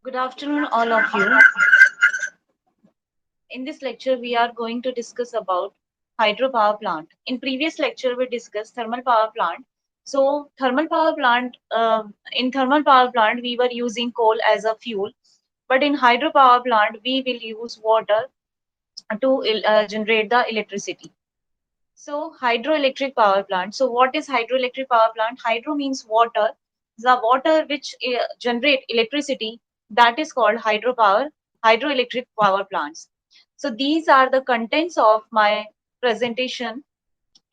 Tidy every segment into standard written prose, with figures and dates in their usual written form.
Good afternoon, all of you. In this lecture, we are going to discuss about hydropower plant. In previous lecture, we discussed thermal power plant. So, in thermal power plant, we were using coal as a fuel, but in hydropower plant, we will use water to generate the electricity. So, hydroelectric power plant. So, what is hydroelectric power plant? Hydro means water. The water which generate electricity, that is called hydropower, hydroelectric power plants. So, these are the contents of my presentation: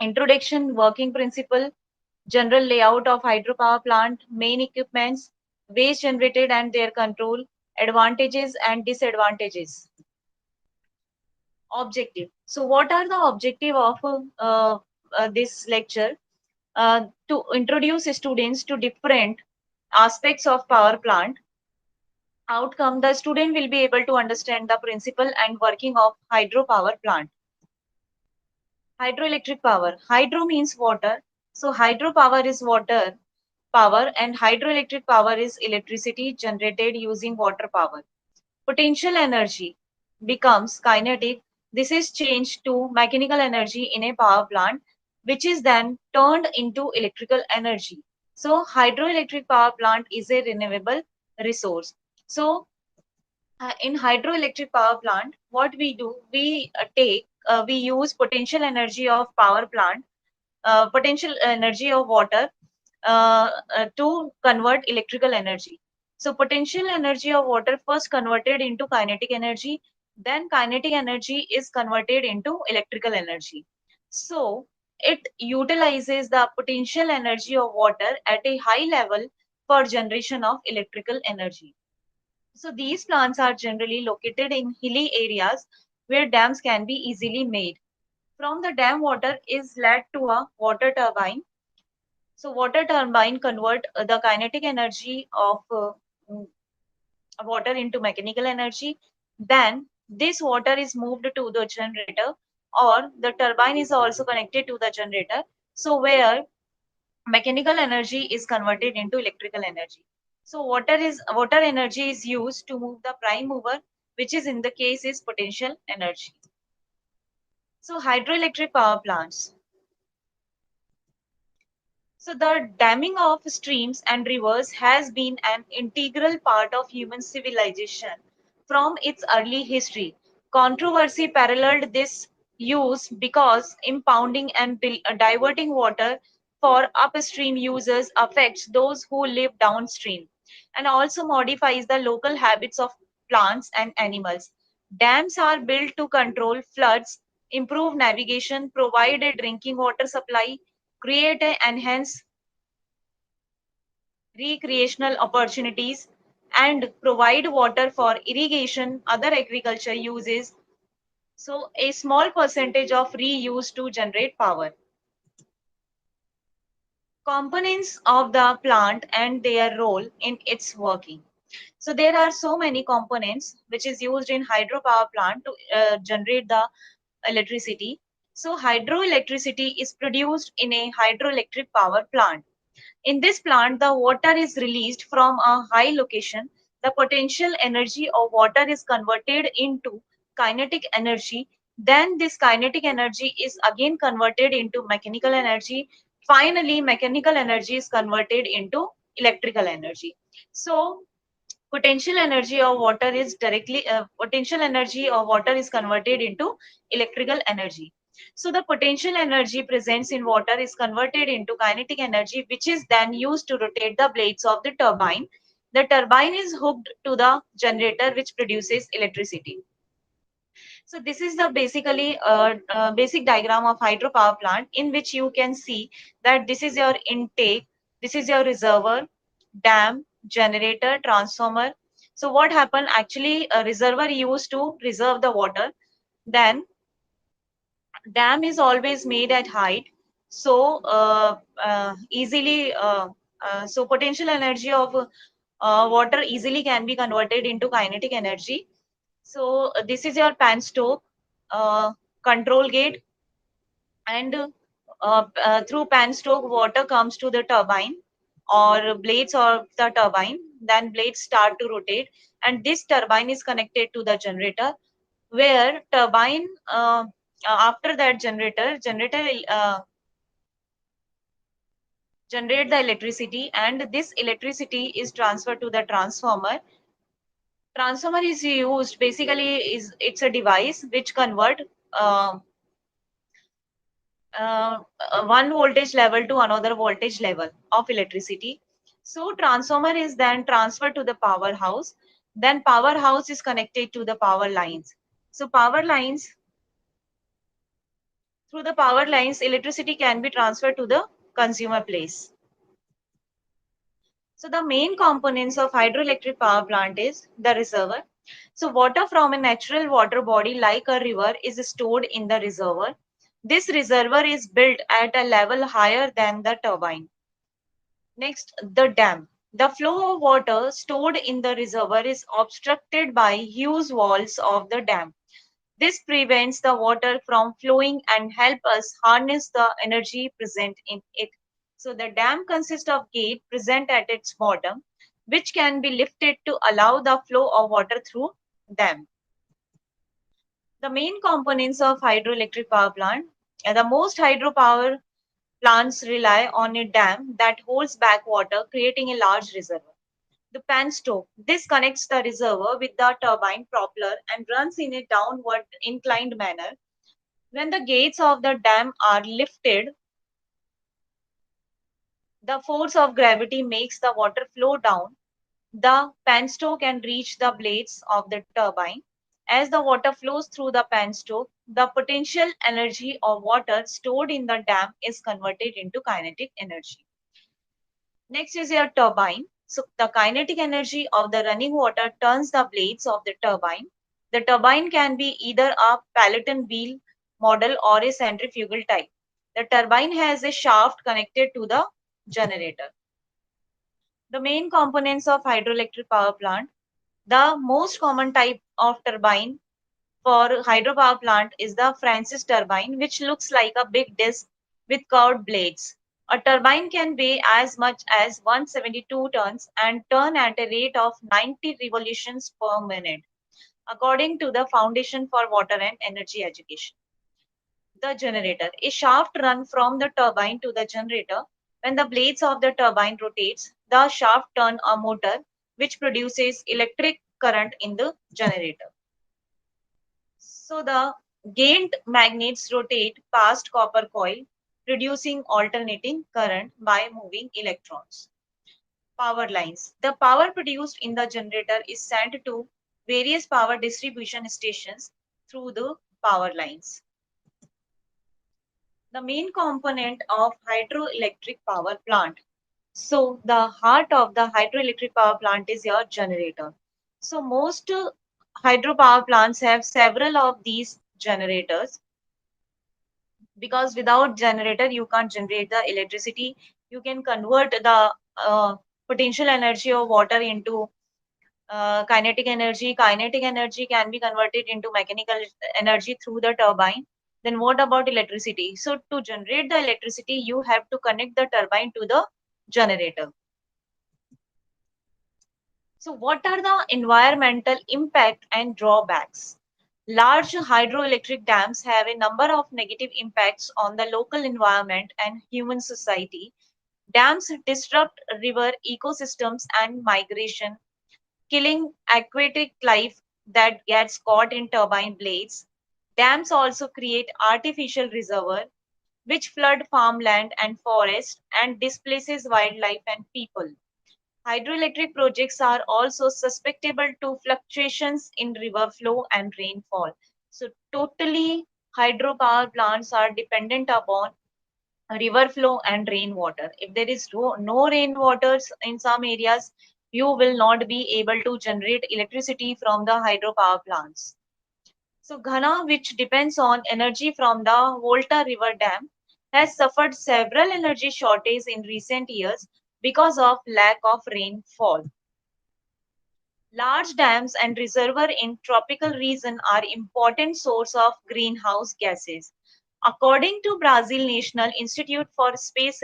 introduction, working principle, general layout of hydropower plant, main equipments, waste generated and their control, advantages and disadvantages. Objective. So, what are the objective of this lecture? To introduce students to different aspects of power plant. Outcome: the student will be able to understand the principle and working of hydropower plant. Hydroelectric power. Hydro means water. So, hydropower is water power, and hydroelectric power is electricity generated using water power. Potential energy becomes kinetic. This is changed to mechanical energy in a power plant, which is then turned into electrical energy. So, hydroelectric power plant is a renewable resource. So, in hydroelectric power plant, what we do, we use potential energy of power plant, potential energy of water to convert electrical energy. So potential energy of water first converted into kinetic energy, then kinetic energy is converted into electrical energy. So it utilizes the potential energy of water at a high level for generation of electrical energy. So these plants are generally located in hilly areas where dams can be easily made. From the dam, water is led to a water turbine. So water turbine convert the kinetic energy of mm, water into mechanical energy. Then this water is moved to the generator, or the turbine is also connected to the generator. So where mechanical energy is converted into electrical energy. So water energy is used to move the prime mover, which is in the case is potential energy. So hydroelectric power plants. So, the damming of streams and rivers has been an integral part of human civilization from its early history. Controversy paralleled this use because impounding and diverting water for upstream users affects those who live downstream and also modifies the local habits of plants and animals. Dams are built to control floods, improve navigation, provide a drinking water supply, create and enhance recreational opportunities, and provide water for irrigation, other agriculture uses. So, a small percentage of reuse to generate power. Components of the plant and their role in its working. So, there are so many components which is used in hydropower plant to generate the electricity. So, hydroelectricity is produced in a hydroelectric power plant. In this plant, the water is released from a high location. The potential energy of water is converted into kinetic energy. Then this kinetic energy is again converted into mechanical energy. Finally, mechanical energy is converted into electrical energy. So, potential energy of water is converted into electrical energy. So the potential energy present in water is converted into kinetic energy, which is then used to rotate the blades of the turbine. The turbine is hooked to the generator, which produces electricity. So this is the basic diagram of hydropower plant, in which you can see that this is your intake, this is your reservoir, dam, generator, transformer. So what happened actually? A reservoir used to reserve the water. Then dam is always made at height, so so potential energy of water easily can be converted into kinetic energy. So this is your penstoke control gate, and through penstoke water comes to the turbine. or blades of the turbine. Then blades start to rotate, and this turbine is connected to the generator, where turbine after that generator generate the electricity, and this electricity is transferred to the transformer. Transformer is used basically is it's a device which convert uh, one voltage level to another voltage level of electricity. So transformer is then transferred to the powerhouse. Then powerhouse is connected to the power lines. So power lines, through the power lines, electricity can be transferred to the consumer place. So the main components of hydroelectric power plant is the reservoir. So water from a natural water body like a river is stored in the reservoir. This reservoir is built at a level higher than the turbine. Next, the dam. The flow of water stored in the reservoir is obstructed by huge walls of the dam. This prevents the water from flowing and help us harness the energy present in it. So the dam consists of gate present at its bottom, which can be lifted to allow the flow of water through them. The main components of hydroelectric power plant. The most hydropower plants rely on a dam that holds back water, creating a large reservoir. The penstoke. This connects the reservoir with the turbine propeller and runs in a downward inclined manner. When the gates of the dam are lifted, the force of gravity makes the water flow down. The penstoke can reach the blades of the turbine. As the water flows through the penstoke, the potential energy of water stored in the dam is converted into kinetic energy. Next is your turbine. So the kinetic energy of the running water turns the blades of the turbine. The turbine can be either a Peloton wheel model or a centrifugal type. The turbine has a shaft connected to the generator. The main components of hydroelectric power plant. The most common type of turbine for hydropower plant is the Francis turbine, which looks like a big disc with curved blades. A turbine can weigh as much as 172 tons and turn at a rate of 90 revolutions per minute, according to the Foundation for Water and Energy Education. The generator. A shaft runs from the turbine to the generator. When the blades of the turbine rotates, the shaft turns a motor which produces electric current in the generator. So the gained magnets rotate past copper coil, producing alternating current by moving electrons. Power lines. The power produced in the generator is sent to various power distribution stations through the power lines. The main component of hydroelectric power plant. So the heart of the hydroelectric power plant is your generator. So most hydropower plants have several of these generators, because without generator you can't generate the electricity. You can convert the potential energy of water into kinetic energy. Kinetic energy can be converted into mechanical energy through the turbine. Then what about electricity? So to generate the electricity you have to connect the turbine to the generator. So what are the environmental impact and drawbacks? Large hydroelectric dams have a number of negative impacts on the local environment and human society. Dams disrupt river ecosystems and migration, killing aquatic life that gets caught in turbine blades. Dams also create artificial reservoirs which flood farmland and forest and displaces wildlife and people. Hydroelectric projects are also susceptible to fluctuations in river flow and rainfall. So, totally, hydropower plants are dependent upon river flow and rainwater. If there is no rainwaters in some areas, you will not be able to generate electricity from the hydropower plants. So, Ghana, which depends on energy from the Volta River Dam, has suffered several energy shortages in recent years because of lack of rainfall. Large dams and reservoirs in tropical regions are important source of greenhouse gases. According to Brazil National Institute for Space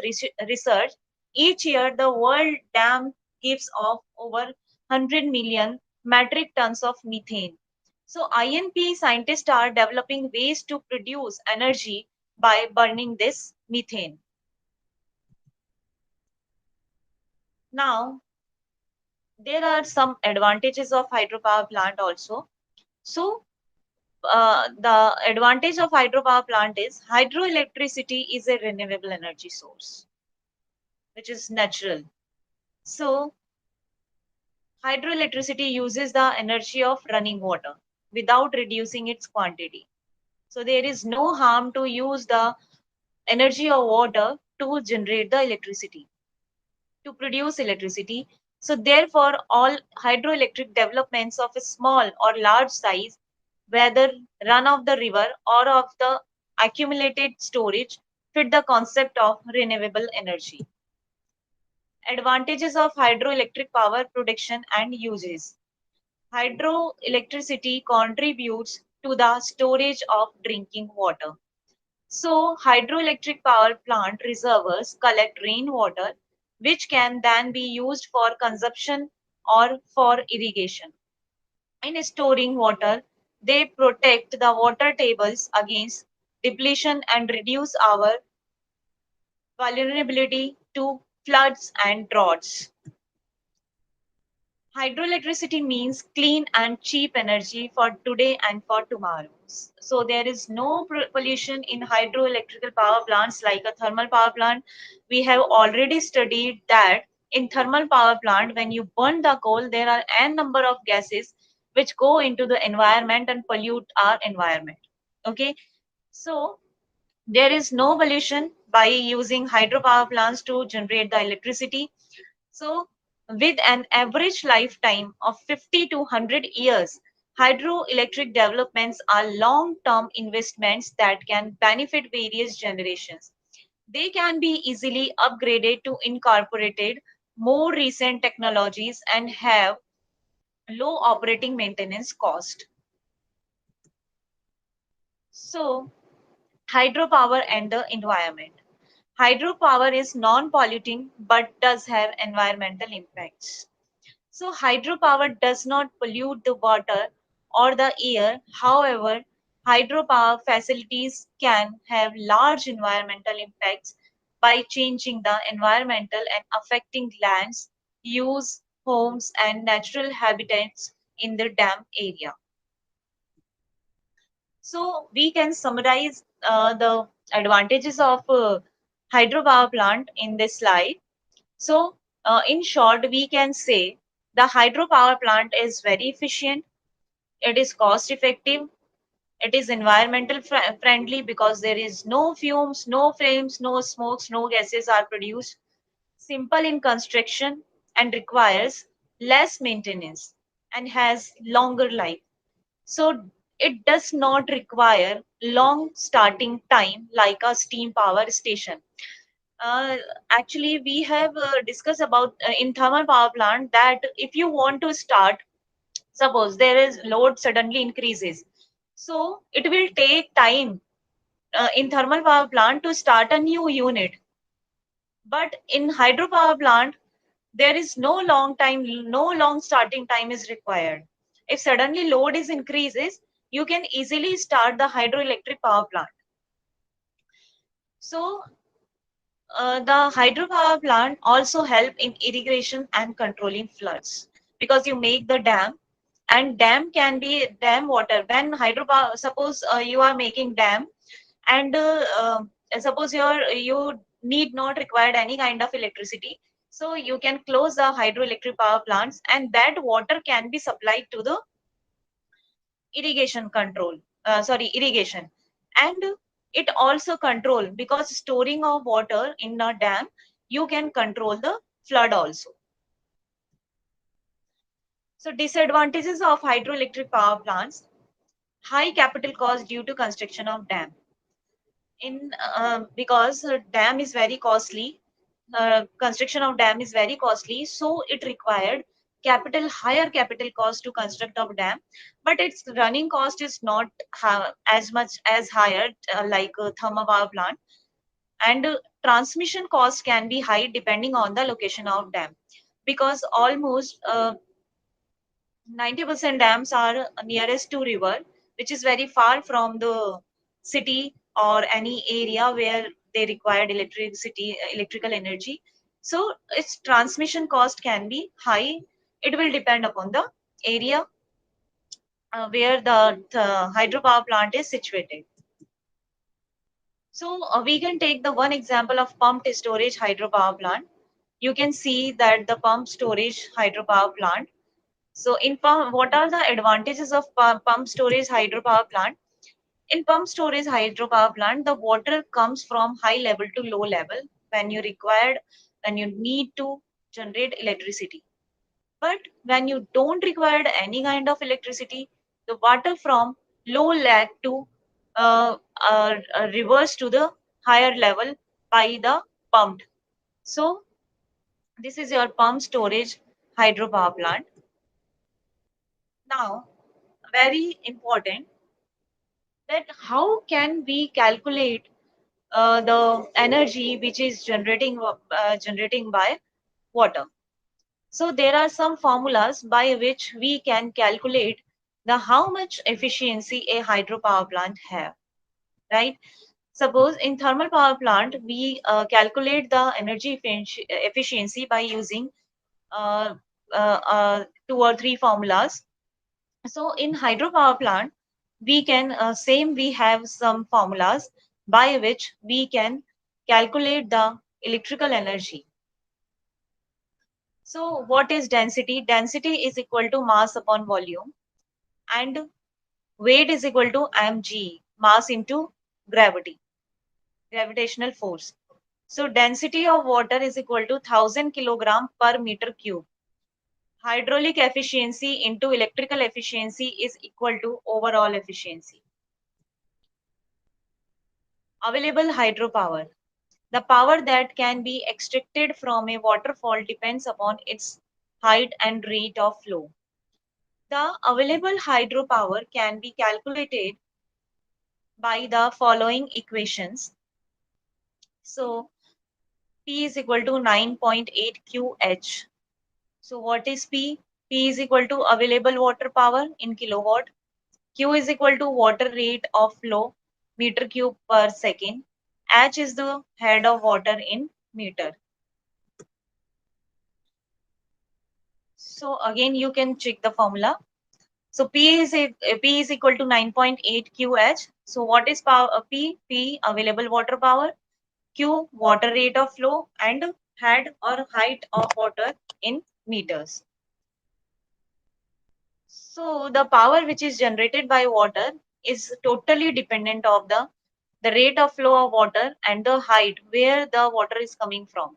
Research, Each year, the world dam gives off over 100 million metric tons of methane. So, INP scientists are developing ways to produce energy by burning this methane. Now, there are some advantages of hydropower plant also. So, the advantage of hydropower plant is hydroelectricity is a renewable energy source, which is natural. So, hydroelectricity uses the energy of running water without reducing its quantity. So, there is no harm to use the energy of water to generate the electricity, to produce electricity. So, therefore, all hydroelectric developments of a small or large size, whether run of the river or of the accumulated storage, fit the concept of renewable energy. Advantages of hydroelectric power production and uses. Hydroelectricity contributes to the storage of drinking water. So, hydroelectric power plant reservoirs collect rainwater, which can then be used for consumption or for irrigation. In storing water, they protect the water tables against depletion and reduce our vulnerability to floods and droughts. Hydroelectricity means clean and cheap energy for today and for tomorrow. So there is no pollution in hydroelectrical power plants like a thermal power plant. We have already studied that in thermal power plant, when you burn the coal, there are n number of gases which go into the environment and pollute our environment. Okay, so there is no pollution by using hydropower plants to generate the electricity. So, with an average lifetime of 50 to 100 years, hydroelectric developments are long term investments that can benefit various generations. They can be easily upgraded to incorporated more recent technologies and have low operating maintenance cost. So, hydropower and the environment. Hydropower is non polluting but does have environmental impacts. So, hydropower does not pollute the water or the air. However, hydropower facilities can have large environmental impacts by changing the environmental and affecting lands, use, homes, and natural habitats in the dam area. So, we can summarize the advantages of hydropower plant in this slide. So, in short, we can say the hydropower plant is very efficient, it is cost effective, it is environmental friendly because there is no fumes, no flames, no smokes, no gases are produced, simple in construction and requires less maintenance and has longer life. So, it does not require long starting time like a steam power station. uh, Actually, we have discussed about in thermal power plant that if you want to start, suppose there is load suddenly increases, so it will take time in thermal power plant to start a new unit. But in hydropower plant, there is no long time, no long starting time is required. If suddenly load is increases, you can easily start the hydroelectric power plant. So the hydropower plant also help in irrigation and controlling floods because you make the dam, and dam can be dam water. When hydropower, suppose you are making dam, and suppose you need not required any kind of electricity, so you can close the hydroelectric power plants and that water can be supplied to the irrigation control, sorry, irrigation. And it also control because storing of water in a dam, you can control the flood also. So disadvantages of hydroelectric power plants: high capital cost due to construction of dam. In because dam is very costly, construction of dam is very costly, so it required higher capital cost to construct of dam, but its running cost is not as much as higher like thermal power plant. And transmission cost can be high depending on the location of dam, because almost 90% dams are nearest to river, which is very far from the city or any area where they required electrical energy. So its transmission cost can be high. It will depend upon the area where the hydropower plant is situated. So we can take the one example of pumped storage hydropower plant. You can see that the pump storage hydropower plant. So in pump, what are the advantages of pump storage hydropower plant? In pump storage hydropower plant, the water comes from high level to low level when you required, when you need to generate electricity. But when you don't require any kind of electricity, the water from low lag to reverse to the higher level by the pumped. So this is your pump storage hydropower plant. Now, very important, that how can we calculate the energy which is generating by water. So there are some formulas by which we can calculate the how much efficiency a hydropower plant have, right? Suppose in thermal power plant we calculate the energy efficiency by using uh, two or three formulas. So in hydropower plant we can same we have some formulas by which we can calculate the electrical energy. So what is density? Density is equal to mass upon volume, and weight is equal to mg, mass into gravity, gravitational force. So density of water is equal to 1000 kilogram per meter cube. Hydraulic efficiency into electrical efficiency is equal to overall efficiency. Available hydropower. The power that can be extracted from a waterfall depends upon its height and rate of flow. The available hydropower can be calculated by the following equations. So P is equal to 9.8 QH. So what is P? P is equal to available water power in kilowatt. Q is equal to water rate of flow meter cube per second. H is the head of water in meter. So again you can check the formula. So P is equal to 9.8 QH. So what is power P? P available water power, Q water rate of flow, and head or height of water in meters. So the power which is generated by water is totally dependent of the rate of flow of water and the height where the water is coming from.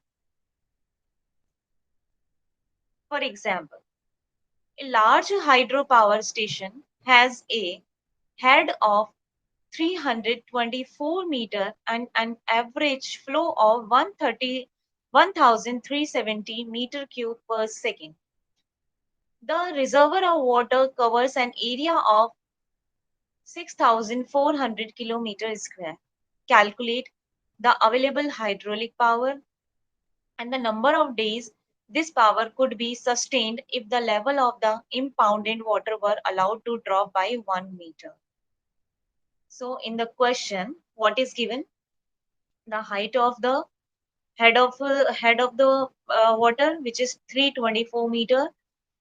For example, a large hydropower station has a head of 324 meter and an average flow of 1370 meter cube per second. The reservoir of water covers an area of 6,400 kilometer square. Calculate the available hydraulic power and the number of days this power could be sustained if the level of the impounded water were allowed to drop by 1 meter. So in the question, what is given? The height of the head of the water, which is 324 meter,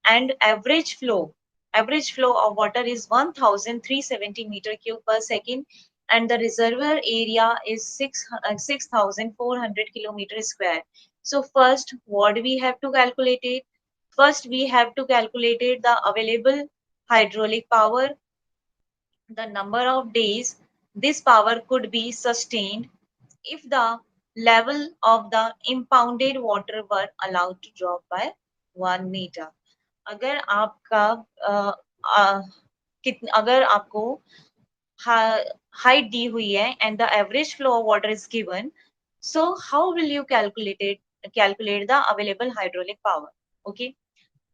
and average flow of water is 1370 meter cube per second, and the reservoir area is 6400 kilometer square. So first what we have to calculate it? First we have to calculate it the available hydraulic power, the number of days this power could be sustained if the level of the impounded water were allowed to drop by 1 meter. अगर आपका अगर आपको height दी हुई है and the average flow of water is given, so how will you calculate the available hydraulic power? Okay,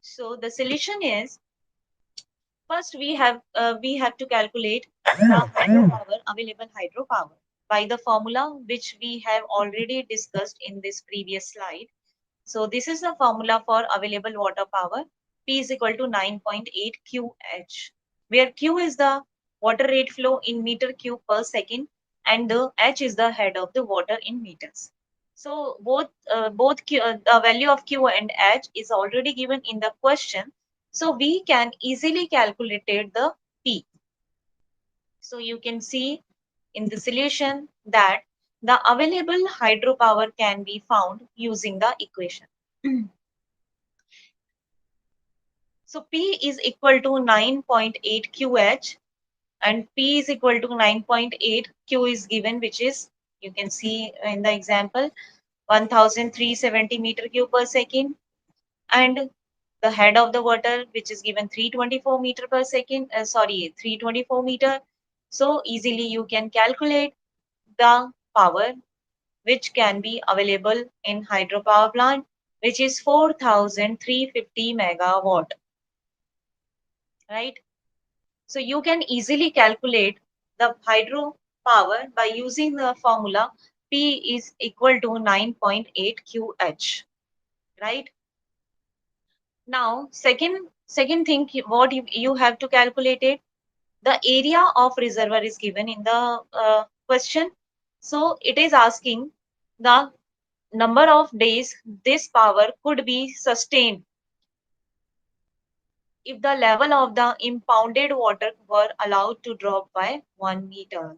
so the solution is, first we have to calculate the hydropower, available hydropower. by the formula which we have already discussed in this previous slide. So this is the formula for available water power. P is equal to 9.8 QH, where Q is the water rate flow in meter cube per second and the H is the head of the water in meters. So both the value of Q and H is already given in the question. So we can easily calculate the P. So you can see in the solution that the available hydropower can be found using the equation. So P is equal to 9.8 QH and P is equal to 9.8 Q is given, which is, you can see in the example, 1370 meter cube per second, and the head of the water which is given 324 meter per second, 324 meter. So easily you can calculate the power which can be available in hydropower plant, which is 4350 megawatt, right? So you can easily calculate the hydro power by using the formula P is equal to 9.8 QH, right? Now, second thing what you have to calculate it, the area of reservoir is given in the question. So it is asking the number of days this power could be sustained if the level of the impounded water were allowed to drop by 1 meter.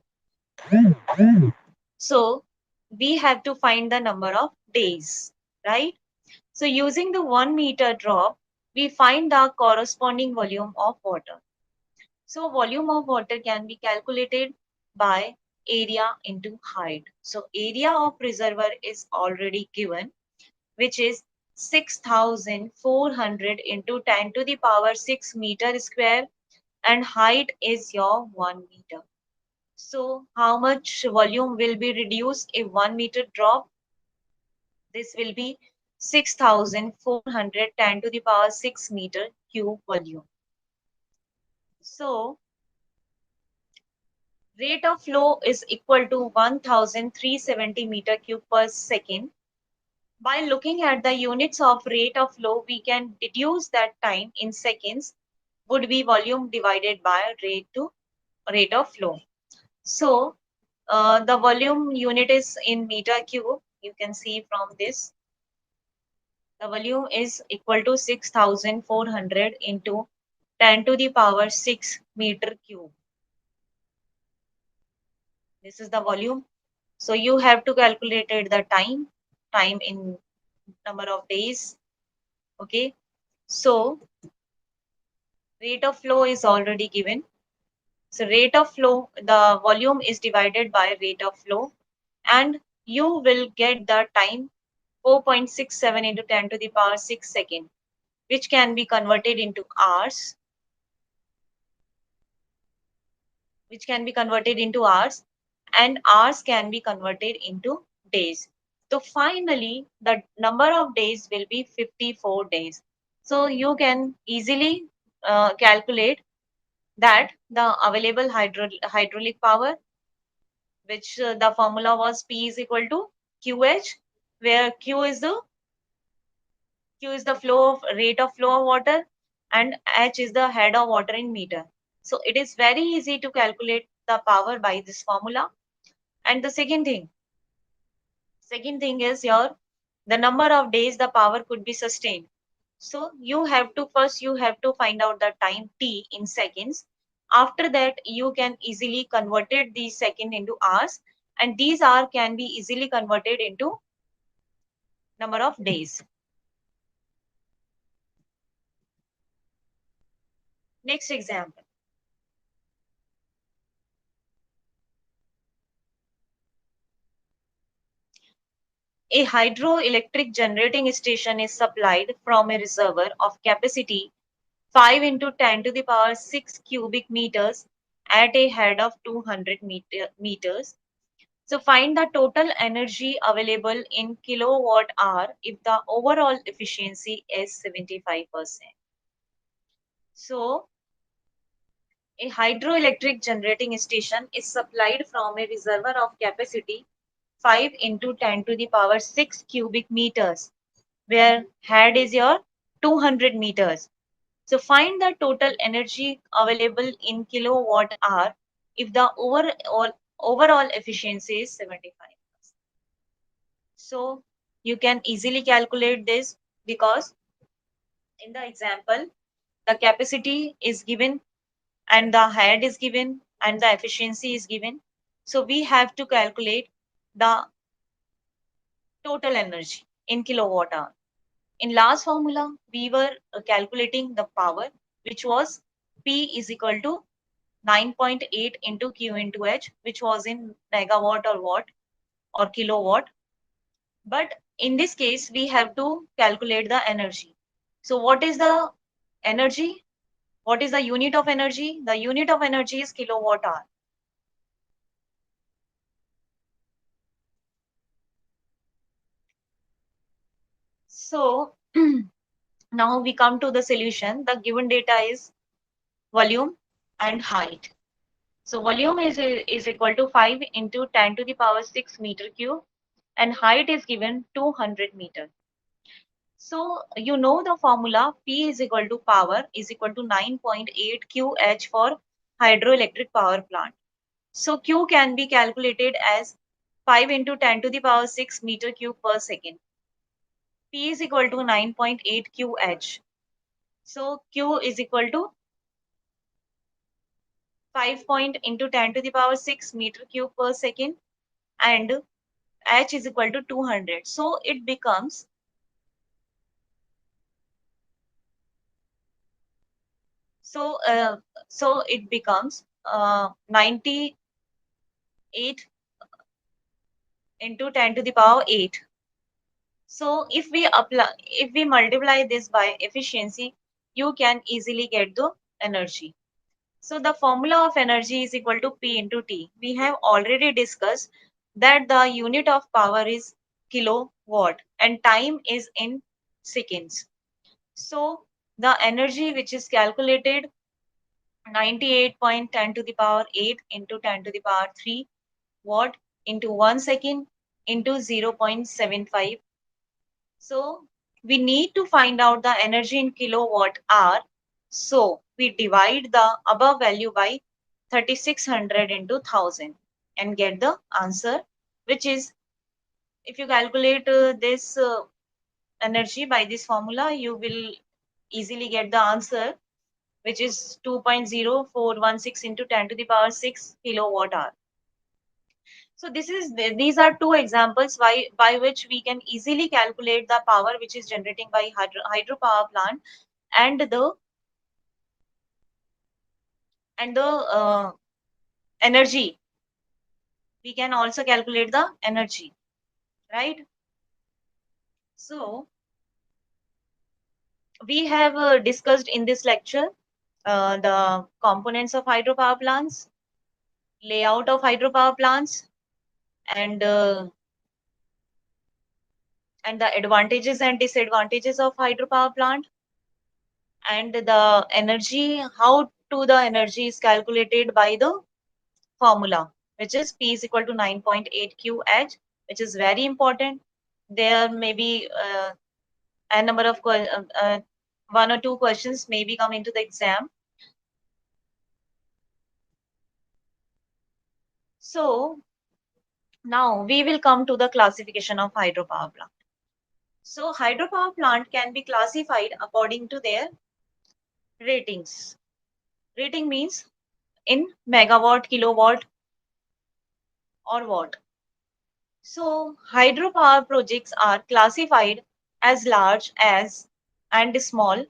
So we have to find the number of days, right? So using the 1 meter drop, we find the corresponding volume of water. So volume of water can be calculated by area into height. So area of reservoir is already given, which is 6400 into 10 to the power 6 meter square, and height is your 1 meter. So how much volume will be reduced if 1 meter drop? This will be 6410 to the power 6 meter cube volume. So rate of flow is equal to 1370 meter cube per second. By looking at the units of rate of flow, we can deduce that time in seconds would be volume divided by rate of flow. So the volume unit is in meter cube. You can see from this. The volume is equal to 6400 into 10 to the power 6 meter cube. This is the volume. So you have to calculate the time in number of days. Okay. So rate of flow is already given. So rate of flow, the volume is divided by rate of flow, and you will get the time 4.67 into 10 to the power 6 second, which can be converted into hours, and hours can be converted into days. So finally, the number of days will be 54 days. So you can easily calculate that the available hydraulic power, which the formula was P is equal to QH, where Q is the flow of rate of flow of water and H is the head of water in meter. So it is very easy to calculate the power by this formula. And the second thing is your the number of days the power could be sustained. So you have to find out the time T in seconds. After that, you can easily convert it the second into hours, and these hours can be easily converted into number of days. Next example. A hydroelectric generating station is supplied from a reservoir of capacity 5 into 10 to the power 6 cubic meters at a head of 200 meters. So find the total energy available in kilowatt hour if the overall efficiency is 75%. So A hydroelectric generating station is supplied from a reservoir of capacity 5 into 10 to the power 6 cubic meters, where head is your 200 meters. So find the total energy available in kilowatt hour if the overall efficiency is 75. So you can easily calculate this because in the example, the capacity is given and the head is given and the efficiency is given. So we have to calculate the total energy in kilowatt hour. In last formula, we were calculating the power, which was P is equal to 9.8 into Q into H, which was in megawatt or watt or kilowatt. But in this case, we have to calculate the energy. So what is the energy? What is the unit of energy? The unit of energy is kilowatt hour. So now we come to the solution. The given data is volume and height. So volume is equal to 5 into 10 to the power 6 meter cube and height is given 200 meter. So you know the formula P is equal to power is equal to 9.8 QH for hydroelectric power plant. So Q can be calculated as 5 into 10 to the power 6 meter cube per second. P is equal to 9.8 QH. So Q is equal to 5 point into 10 to the power 6 meter cube per second and H is equal to 200. So it becomes so uh, so it becomes 98 into 10 to the power 8. So if we multiply this by efficiency, you can easily get the energy. So the formula of energy is equal to P into T. We have already discussed that the unit of power is kilowatt and time is in seconds. So the energy which is calculated 98.10 to the power 8 into 10 to the power 3 watt into 1 second into 0.75. So we need to find out the energy in kilowatt hour. So we divide the above value by 3600 into 1000 and get the answer, which is if you calculate this energy by this formula, you will easily get the answer, which is 2.0416 into 10 to the power 6 kilowatt hour. So these are two examples by which we can easily calculate the power which is generating by hydropower plant and the energy. We can also calculate the energy, right? So we have discussed in this lecture the components of hydropower plants, layout of hydropower plants, and uh, and the advantages and disadvantages of hydropower plant, and the energy, how to the energy is calculated by the formula, which is P is equal to 9.8 QH, which is very important. There may be a number of one or two questions may be come into the exam. So now we will come to the classification of hydropower plant. So hydropower plant can be classified according to their ratings. Rating means in megawatt, kilowatt, or watt. So hydropower projects are classified as large as and small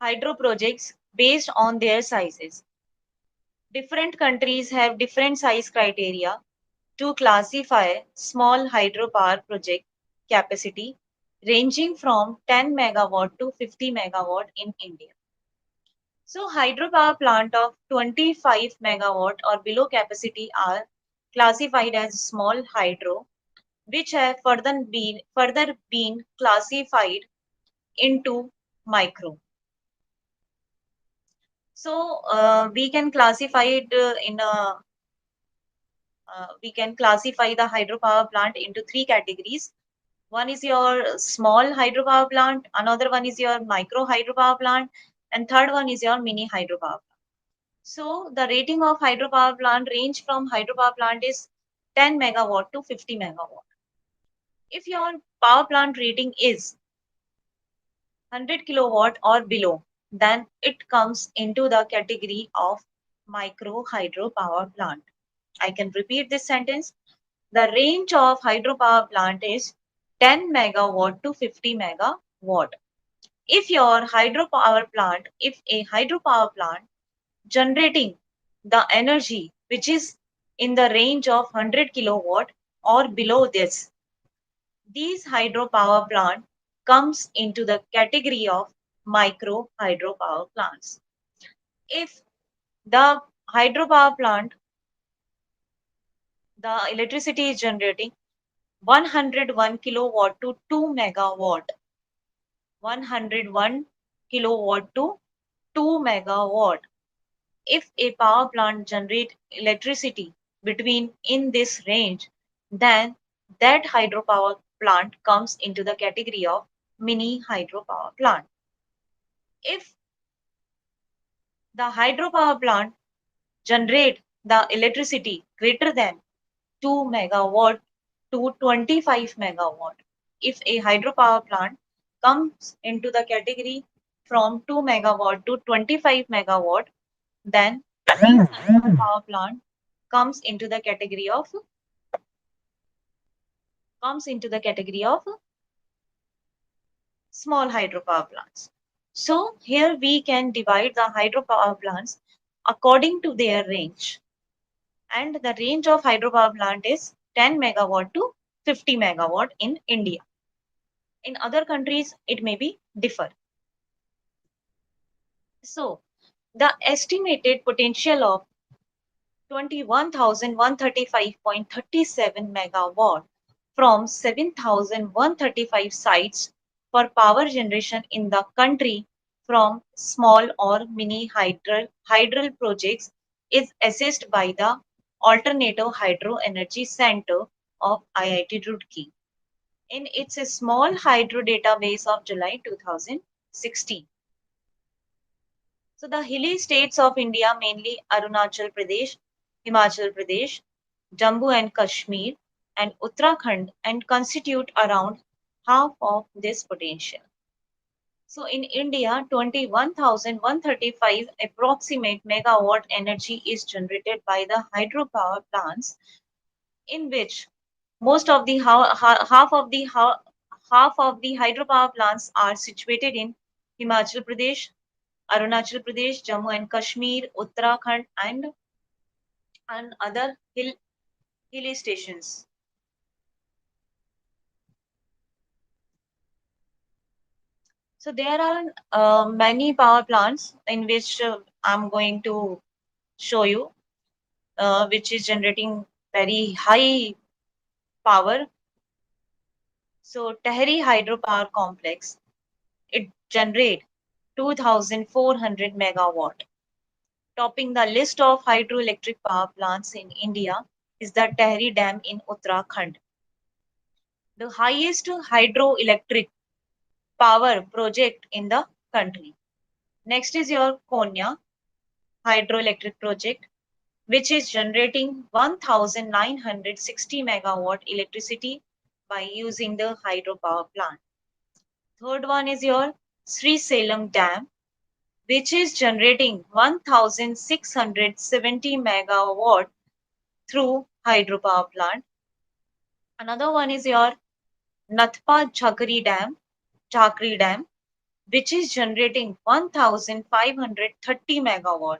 hydro projects based on their sizes. Different countries have different size criteria to classify small hydropower project capacity ranging from 10 megawatt to 50 megawatt in India. So hydropower plant of 25 megawatt or below capacity are classified as small hydro, which have further been classified into micro. So we can classify it we can classify the hydropower plant into three categories. One is your small hydropower plant, another one is your micro hydropower plant, and third one is your mini hydropower plant. So the rating of hydropower plant range from hydropower plant is 10 megawatt to 50 megawatt. If your power plant rating is 100 kilowatt or below, then it comes into the category of micro hydropower plant. I can repeat this sentence. The range of hydropower plant is 10 megawatt to 50 megawatt. If a hydropower plant generating the energy which is in the range of 100 kilowatt or below this, these hydropower plant comes into the category of micro hydropower plants. If the hydropower plant, the electricity is generating 101 kilowatt to 2 megawatt, 101 kilowatt to 2 megawatt. If a power plant generates electricity between in this range, then that hydropower plant comes into the category of mini hydropower plant. If the hydropower plant generate the electricity greater than 2 megawatt to 25 megawatt, if a hydropower plant comes into the category from 2 megawatt to 25 megawatt, then these hydropower plant comes into the category of comes into the category of small hydropower plants. So here we can divide the hydropower plants according to their range. And the range of hydropower plant is 10 megawatt to 50 megawatt in India. In other countries, it may be differ. So the estimated potential of 21,135.37 megawatt from 7,135 sites for power generation in the country from small or mini hydral projects is assessed by the Alternative Hydro Energy Center of IIT Roorkee in its small hydro database of July 2016. So the hilly states of India, mainly Arunachal Pradesh, Himachal Pradesh, Jammu and Kashmir, and Uttarakhand, and constitute around half of this potential. So in India, 21,135 approximate megawatt energy is generated by the hydropower plants, in which most of the half of the hydropower plants are situated in Himachal Pradesh, Arunachal Pradesh, Jammu and Kashmir, Uttarakhand, and other hilly stations. So there are many power plants in which I'm going to show you, which is generating very high power. So Tehri Hydropower Complex, it generates 2,400 megawatt. Topping the list of hydroelectric power plants in India is the Tehri Dam in Uttarakhand, the highest hydroelectric power project in the country. Next is your Konya hydroelectric project, which is generating 1,960 megawatt electricity by using the hydropower plant. Third one is your Sri Salem Dam, which is generating 1,670 megawatt through hydropower plant. Another one is your Nathpa Chakri Dam, which is generating 1,530 megawatt,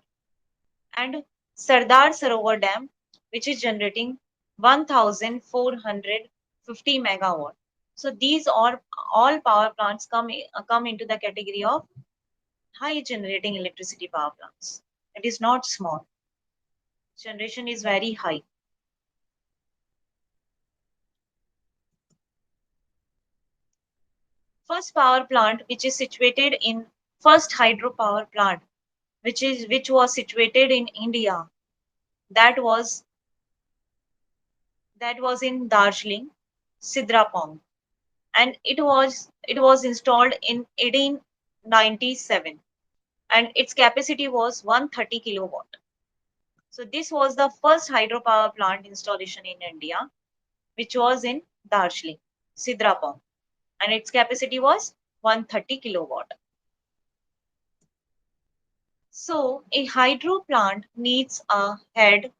and Sardar Sarovar Dam, which is generating 1,450 megawatt. So these are all power plants come into the category of high generating electricity power plants. It is not small. Generation is very high. First power plant, which is situated in first hydropower plant, which was situated in India. That was that was in Darjeeling, Sidrapong, and it was installed in 1897, and its capacity was 130 kilowatt. So this was the first hydropower plant installation in India, which was in Darjeeling, Sidrapong, and its capacity was 130 kilowatt. So a hydro plant needs a head,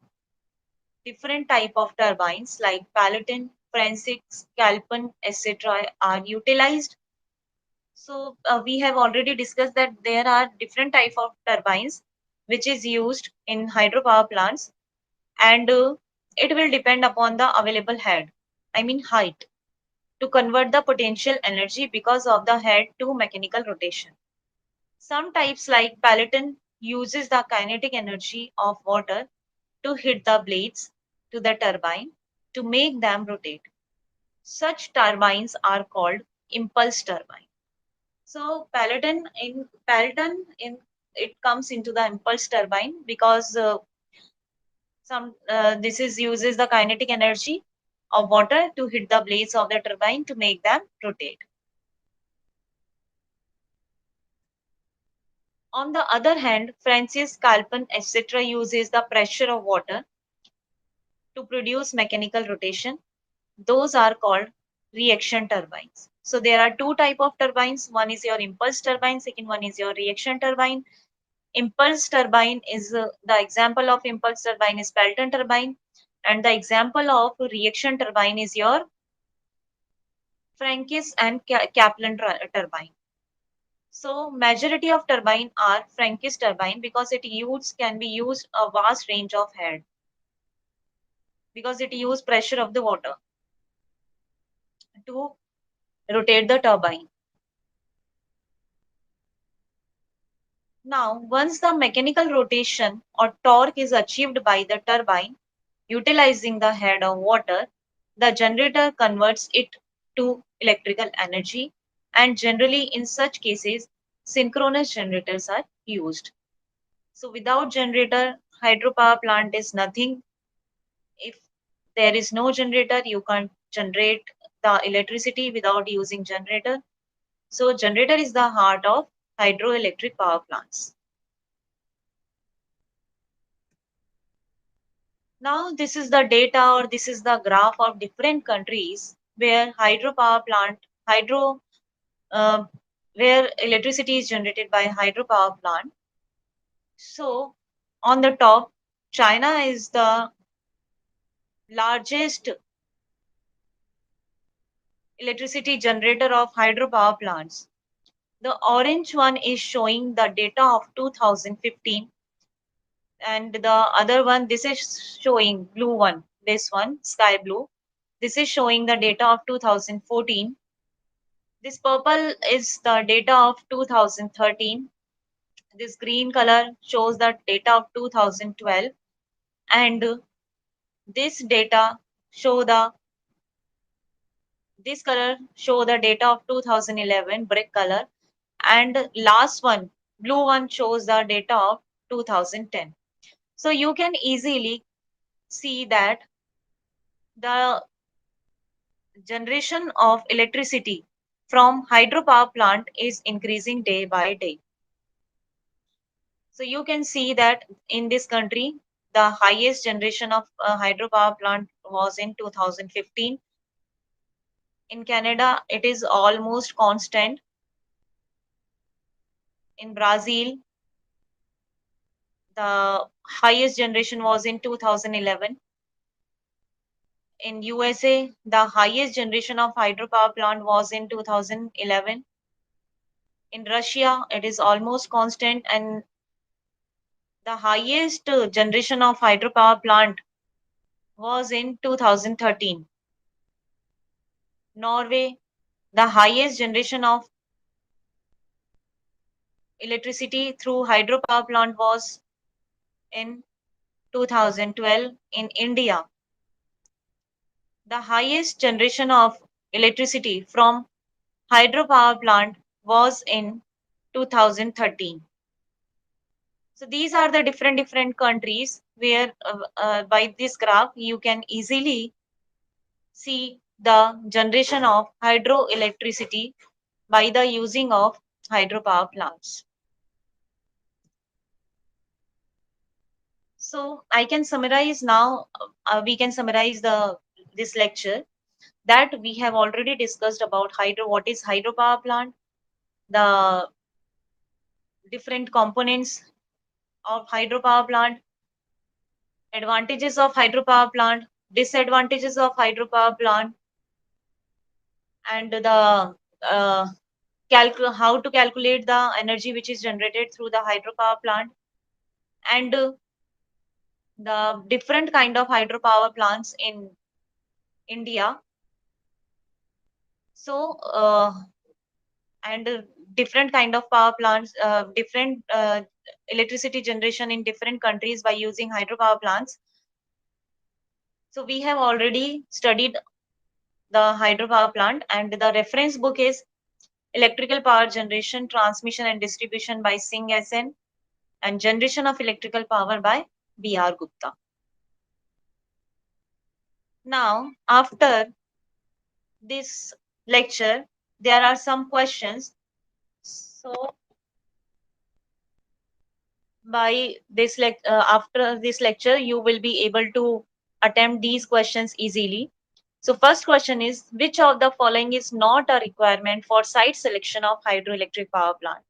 different type of turbines like Palatine, Francis, Calpin, etc. are utilized. So we have already discussed that there are different type of turbines which is used in hydropower plants, and it will depend upon the available head, I mean height, to convert the potential energy because of the head to mechanical rotation. Some types like Palatine uses the kinetic energy of water to hit the blades to the turbine to make them rotate. Such turbines are called impulse turbine. So Peloton in it comes into the impulse turbine because some this is uses the kinetic energy of water to hit the blades of the turbine to make them rotate. On the other hand, Francis, Calpin, etc. uses the pressure of water to produce mechanical rotation. Those are called reaction turbines. So there are two type of turbines. One is your impulse turbine, second one is your reaction turbine. Impulse turbine is the example of impulse turbine is Pelton turbine, and the example of reaction turbine is your Francis and Kaplan turbine. So majority of turbine are Francis turbine because can be used a vast range of head because it use pressure of the water to rotate the turbine. Now, once the mechanical rotation or torque is achieved by the turbine, utilizing the head of water, the generator converts it to electrical energy, and generally in such cases, synchronous generators are used. So without generator, hydropower plant is nothing. If there is no generator, you can't generate the electricity without using generator. So generator is the heart of hydroelectric power plants. Now this is the data or this is the graph of different countries where hydropower plant, hydro, uh, where electricity is generated by hydropower plant. So on the top, China is the largest electricity generator of hydropower plants. The orange one is showing the data of 2015, and the other one, this is showing blue one, this one, sky blue. This is showing the data of 2014. This purple is the data of 2013. This green color shows the data of 2012, and this data show the this color show the data of 2011 brick color, and last one blue one shows the data of 2010. So you can easily see that the generation of electricity from hydropower plant is increasing day by day. So you can see that in this country, the highest generation of hydropower plant was in 2015. In Canada, it is almost constant. In Brazil, the highest generation was in 2011. In USA, the highest generation of hydropower plant was in 2011. In Russia, it is almost constant, and the highest generation of hydropower plant was in 2013. Norway, the highest generation of electricity through hydropower plant was in 2012. In India, the highest generation of electricity from hydropower plant was in 2013. So these are the different countries where by this graph you can easily see the generation of hydroelectricity by the using of hydropower plants. So I can summarize now. We can summarize the this lecture that we have already discussed about hydro. What is hydropower plant? The different components of hydropower plant, advantages of hydropower plant, disadvantages of hydropower plant, and the how to calculate the energy which is generated through the hydropower plant, and the different kind of hydropower plants in India. So and different kind of power plants, different electricity generation in different countries by using hydropower plants. So we have already studied the hydropower plant, and the reference book is Electrical Power Generation, Transmission and Distribution by Singh SN, and Generation of Electrical Power by B.R. Gupta. Now, after this lecture, there are some questions. So, after this lecture, you will be able to attempt these questions easily. So, first question is, which of the following is not a requirement for site selection of hydroelectric power plant?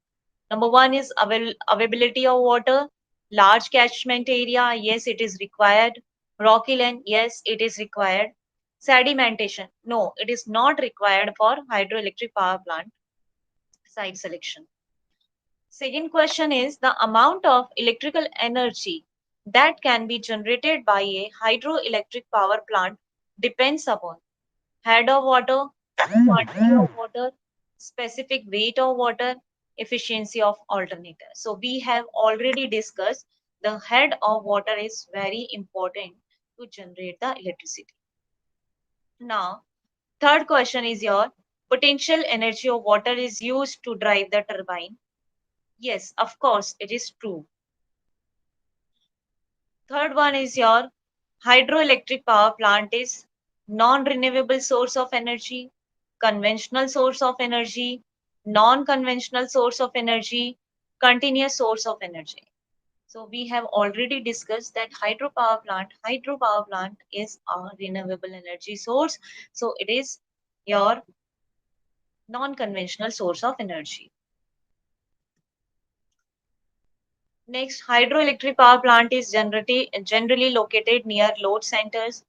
Number one is availability of water, large catchment area. Yes, it is required. Rocky land. Yes, it is required. Sedimentation. No, it is not required for hydroelectric power plant site selection. Second question is the amount of electrical energy that can be generated by a hydroelectric power plant depends upon head of water, quantity of water, specific weight of water, efficiency of alternator. So we have already discussed the head of water is very important to generate the electricity. Now, third question is your potential energy of water is used to drive the turbine. Yes, of course, it is true. Third one is your hydroelectric power plant is non-renewable source of energy, conventional source of energy, non-conventional source of energy, continuous source of energy. So we have already discussed that hydropower plant is a renewable energy source. So it is your non-conventional source of energy. Next, hydroelectric power plant is generally located near load centers.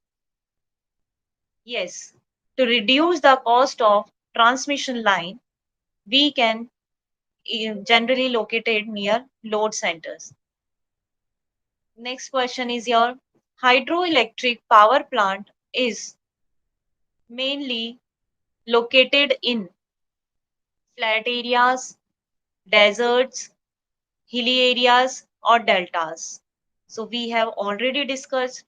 Yes, to reduce the cost of transmission line, we can generally located near load centers. Next question is your hydroelectric power plant is mainly located in flat areas, deserts, hilly areas, or deltas. So we have already discussed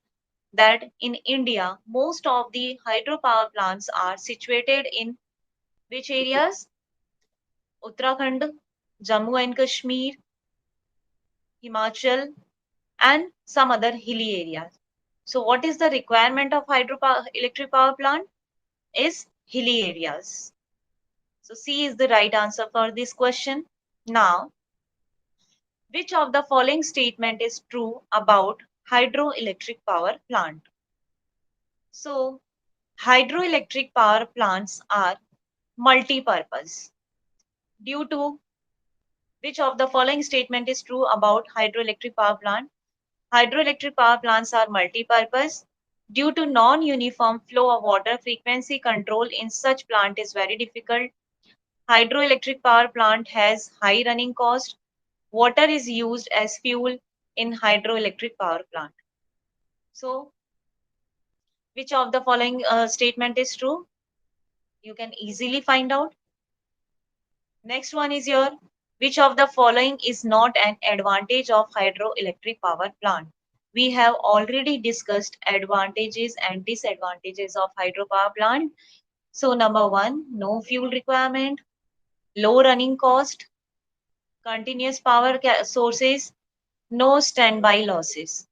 that in India, most of the hydropower plants are situated in which areas? Uttarakhand, Jammu and Kashmir, Himachal, and some other hilly areas. So what is the requirement of hydropower electric power plant? Is hilly areas. So C is the right answer for this question. Now, which of the following statement is true about hydroelectric power plant? So, hydroelectric power plants are multi-purpose. Due to which of the following statement is true about hydroelectric power plant? Hydroelectric power plants are multi-purpose. Due to non-uniform flow of water, frequency control in such plant is very difficult. Hydroelectric power plant has high running cost. Water is used as fuel in hydroelectric power plant. So, which of the following statement is true? You can easily find out. Next one is your which of the following is not an advantage of hydroelectric power plant? We have already discussed advantages and disadvantages of hydropower plant. So number one, no fuel requirement, low running cost, continuous power sources, no standby losses.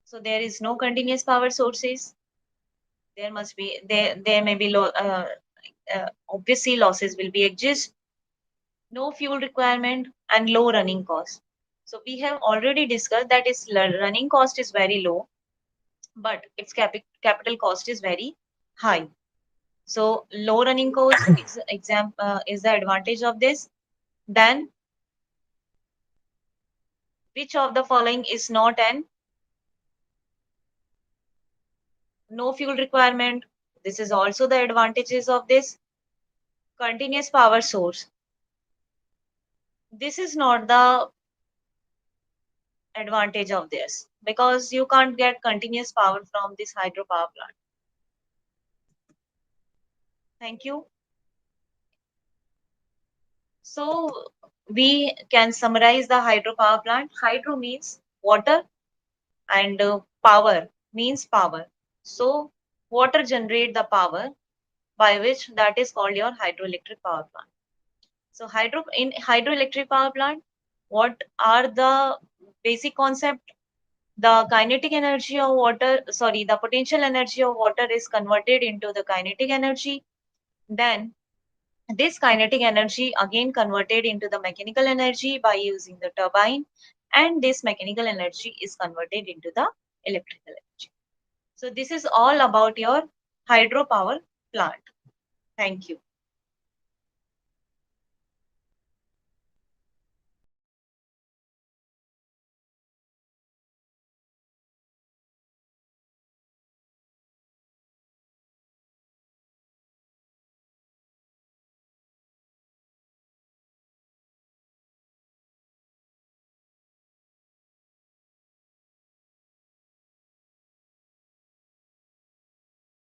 So there is no continuous power sources. There may be obviously losses will be exist, no fuel requirement and low running cost. So we have already discussed that its running cost is very low, but its capital cost is very high. So low running cost is the advantage of this. Then which of the following is not an no fuel requirement? This is also the advantages of this continuous power source. This is not the advantage of this because you can't get continuous power from this hydropower plant. Thank you. So we can summarize the hydropower plant. Hydro means water and power means power. So water generate the power by which that is called your hydroelectric power plant. So in hydroelectric power plant, what are the basic concept? The kinetic energy of water, sorry, the potential energy of water is converted into the kinetic energy. Then this kinetic energy again converted into the mechanical energy by using the turbine, and this mechanical energy is converted into the electrical energy. So this is all about your hydropower plant. Thank you.